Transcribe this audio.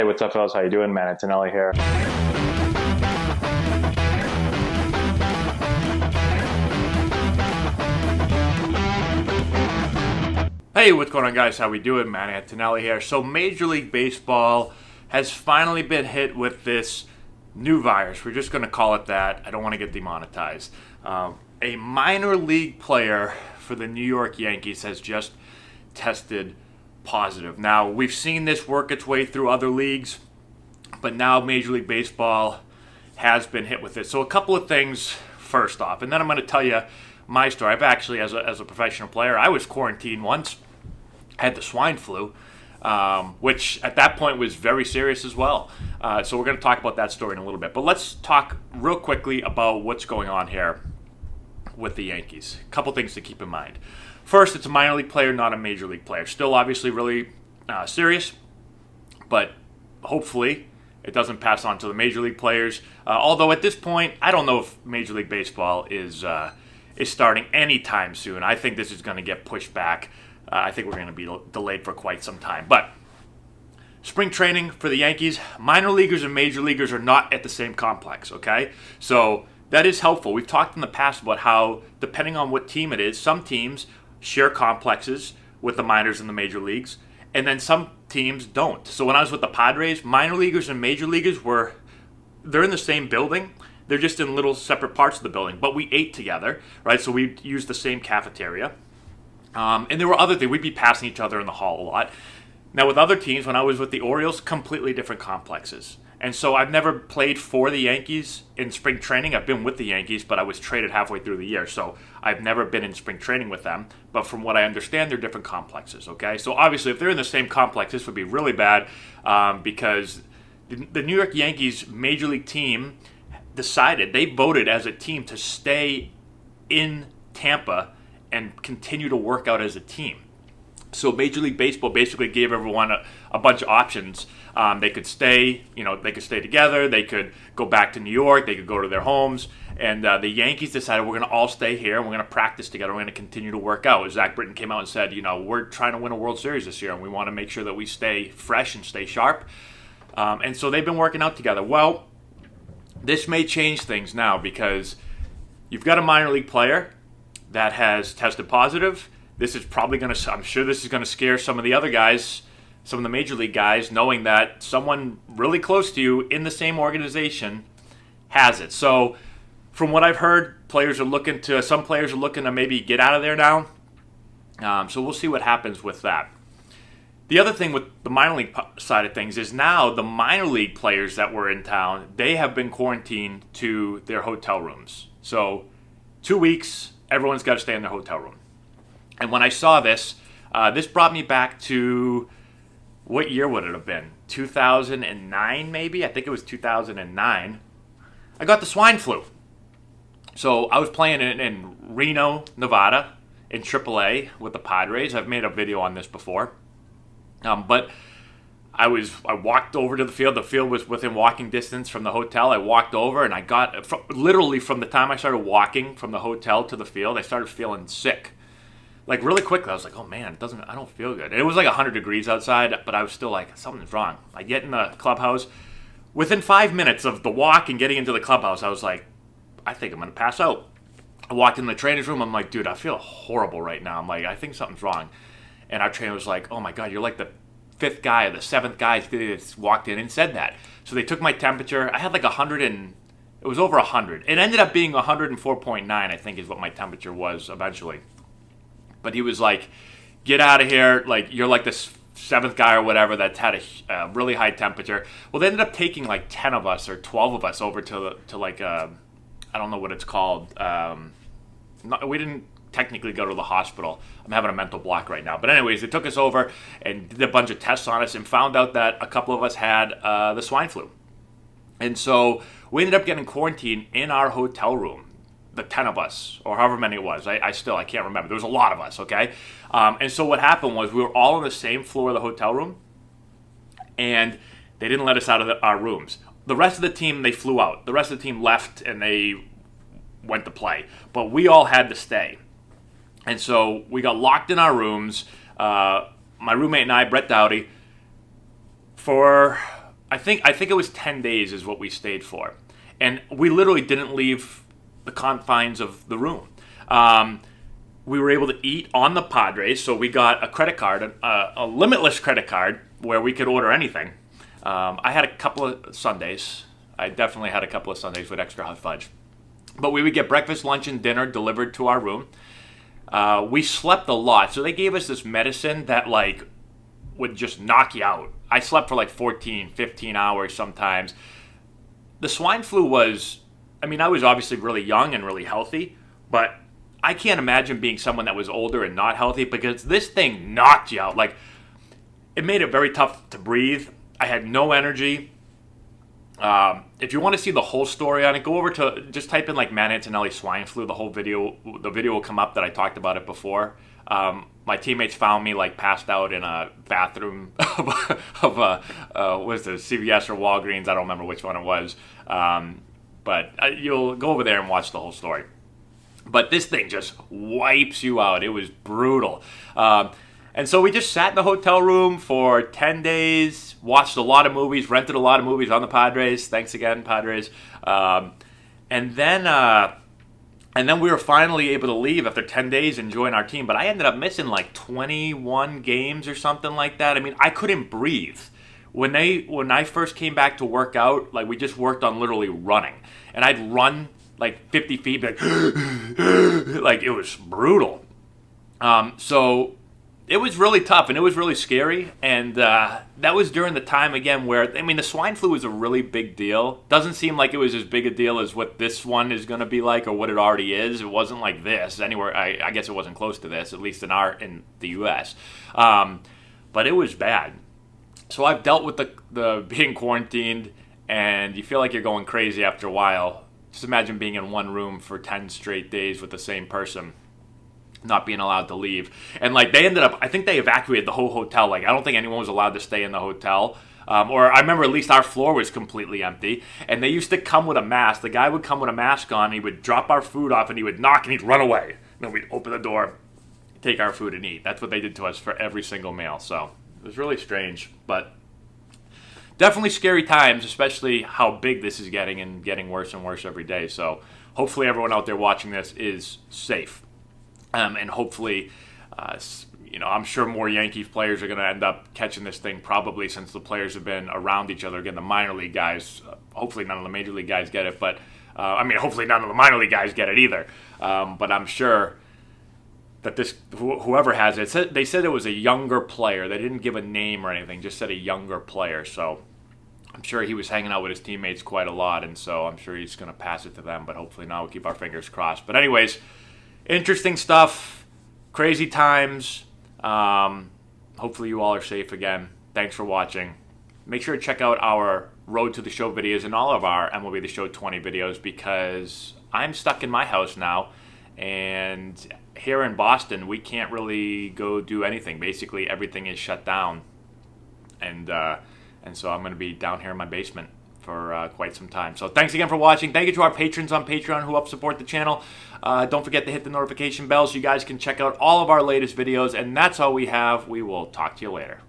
Hey, what's up, fellas? How you doing? Man, Antonelli here. Hey, what's going on, guys? How we doing? Man, Antonelli here. So Major League Baseball has finally been hit with this new virus. We're just going to call it that. I don't want to get demonetized. A minor league player for the New York Yankees has just tested positive. Now, we've seen this work its way through other leagues, but now Major League Baseball has been hit with it. So a couple of things first off, and then I'm going to tell you my story. I've actually, as a professional player, I was quarantined once. I had the swine flu, which at that point was very serious as well. So we're going to talk about that story in a little bit. But let's talk real quickly about what's going on here with the Yankees. A couple things to keep in mind. First, it's a minor league player, not a major league player. Still obviously really serious, but hopefully it doesn't pass on to the major league players. Although at this point, I don't know if Major League Baseball is starting anytime soon. I think this is going to get pushed back. I think we're going to be delayed for quite some time. But spring training for the Yankees, minor leaguers and major leaguers are not at the same complex, okay? So that is helpful. We've talked in the past about how, depending on what team it is, some teams share complexes with the minors and the major leagues, and then some teams don't. So when I was with the Padres, minor leaguers and major leaguers they're in the same building. They're just in little separate parts of the building, but we ate together, right? So we used the same cafeteria. And there were other things. We'd be passing each other in the hall a lot. Now with other teams, when I was with the Orioles, completely different complexes. And so I've never played for the Yankees in spring training. I've been with the Yankees, but I was traded halfway through the year. So I've never been in spring training with them. But from what I understand, they're different complexes, okay? So obviously, if they're in the same complex, this would be really bad because the New York Yankees major league team they voted as a team to stay in Tampa and continue to work out as a team. So Major League Baseball basically gave everyone a bunch of options. They could stay, they could stay together. They could go back to New York. They could go to their homes. And the Yankees decided we're going to all stay here. And we're going to practice together. We're going to continue to work out. Zach Britton came out and said, we're trying to win a World Series this year, and we want to make sure that we stay fresh and stay sharp. And so they've been working out together. Well, this may change things now because you've got a minor league player that has tested positive. This is probably I'm sure this is going to scare some of the other guys, some of the major league guys, knowing that someone really close to you in the same organization has it. So from what I've heard, some players are looking to maybe get out of there now. So we'll see what happens with that. The other thing with the minor league side of things is now the minor league players that were in town, they have been quarantined to their hotel rooms. So 2 weeks, everyone's got to stay in their hotel room. And when I saw this, this brought me back to, what year would it have been? 2009 maybe? I think it was 2009. I got the swine flu. So I was playing in Reno, Nevada, in AAA with the Padres. I've made a video on this before. But I walked over to the field. The field was within walking distance from the hotel. I walked over and I got, literally from the time I started walking from the hotel to the field, I started feeling sick. Like really quickly, I was like, oh man, I don't feel good. And it was like 100 degrees outside, but I was still like, something's wrong. I get in the clubhouse. Within 5 minutes of the walk and getting into the clubhouse, I was like, I think I'm going to pass out. I walked in the trainer's room. I'm like, dude, I feel horrible right now. I'm like, I think something's wrong. And our trainer was like, oh my God, you're like the fifth guy or the seventh guy that walked in and said that. So they took my temperature. I had like it was over 100. It ended up being 104.9, I think is what my temperature was eventually. But he was like, get out of here. Like, you're like the seventh guy or whatever that's had a really high temperature. Well, they ended up taking like 10 of us or 12 of us over to like, I don't know what it's called. We didn't technically go to the hospital. I'm having a mental block right now. But anyways, they took us over and did a bunch of tests on us and found out that a couple of us had the swine flu. And so we ended up getting quarantined in our hotel room, the 10 of us, or however many it was. I can't remember. There was a lot of us, okay? And so what happened was we were all on the same floor of the hotel room, and they didn't let us out of our rooms. The rest of the team, they flew out. The rest of the team left, and they went to play. But we all had to stay. And so we got locked in our rooms. My roommate and I, Brett Dowdy, for I think it was 10 days is what we stayed for. And we literally didn't leave the confines of the room. We were able to eat on the Padres, so we got a credit card, a limitless credit card, where we could order anything. I had a couple of Sundays. I definitely had a couple of Sundays with extra hot fudge. But we would get breakfast, lunch, and dinner delivered to our room. We slept a lot, so they gave us this medicine that, like, would just knock you out. I slept for like 14, 15 hours sometimes. The swine flu was, I mean, I was obviously really young and really healthy, but I can't imagine being someone that was older and not healthy, because this thing knocked you out. Like, it made it very tough to breathe. I had no energy. If you want to see the whole story on it, go over to, just type in like Matt Antonelli swine flu. The video will come up that I talked about it before. My teammates found me like passed out in a bathroom of was it CVS or Walgreens? I don't remember which one it was. But you'll go over there and watch the whole story. But this thing just wipes you out. It was brutal. And so we just sat in the hotel room for 10 days, watched a lot of movies, rented a lot of movies on the Padres. Thanks again, Padres. And then we were finally able to leave after 10 days and join our team. But I ended up missing like 21 games or something like that. I mean, I couldn't breathe. When I first came back to work out, like, we just worked on literally running. And I'd run like 50 feet, like, like, it was brutal. So it was really tough, and it was really scary. And that was during the time, again, where, I mean, the swine flu was a really big deal. Doesn't seem like it was as big a deal as what this one is going to be like, or what it already is. It wasn't like this anywhere. I guess it wasn't close to this, at least in the U.S. But it was bad. So I've dealt with the being quarantined, and you feel like you're going crazy after a while. Just imagine being in one room for 10 straight days with the same person, not being allowed to leave. And like, they ended up, I think they evacuated the whole hotel. Like, I don't think anyone was allowed to stay in the hotel. Or I remember at least our floor was completely empty. And they used to come with a mask. The guy would come with a mask on, and he would drop our food off, and he would knock, and he'd run away. And then we'd open the door, take our food, and eat. That's what they did to us for every single meal. So it was really strange, but definitely scary times, especially how big this is getting, and getting worse and worse every day. So hopefully everyone out there watching this is safe. And hopefully, I'm sure more Yankees players are going to end up catching this thing, probably, since the players have been around each other. Again, the minor league guys, hopefully none of the major league guys get it, but hopefully none of the minor league guys get it either. But I'm sure that whoever has it, they said it was a younger player. They didn't give a name or anything, just said a younger player. So I'm sure he was hanging out with his teammates quite a lot, and so I'm sure he's going to pass it to them, but hopefully not. We'll keep our fingers crossed. But anyways, interesting stuff, crazy times. Hopefully you all are safe again. Thanks for watching. Make sure to check out our Road to the Show videos and all of our MLB The Show 20 videos, because I'm stuck in my house now, and here in Boston, we can't really go do anything. Basically, everything is shut down, and so I'm going to be down here in my basement for quite some time. So thanks again for watching. Thank you to our patrons on Patreon who help support the channel. Don't forget to hit the notification bell so you guys can check out all of our latest videos. And that's all we have. We will talk to you later.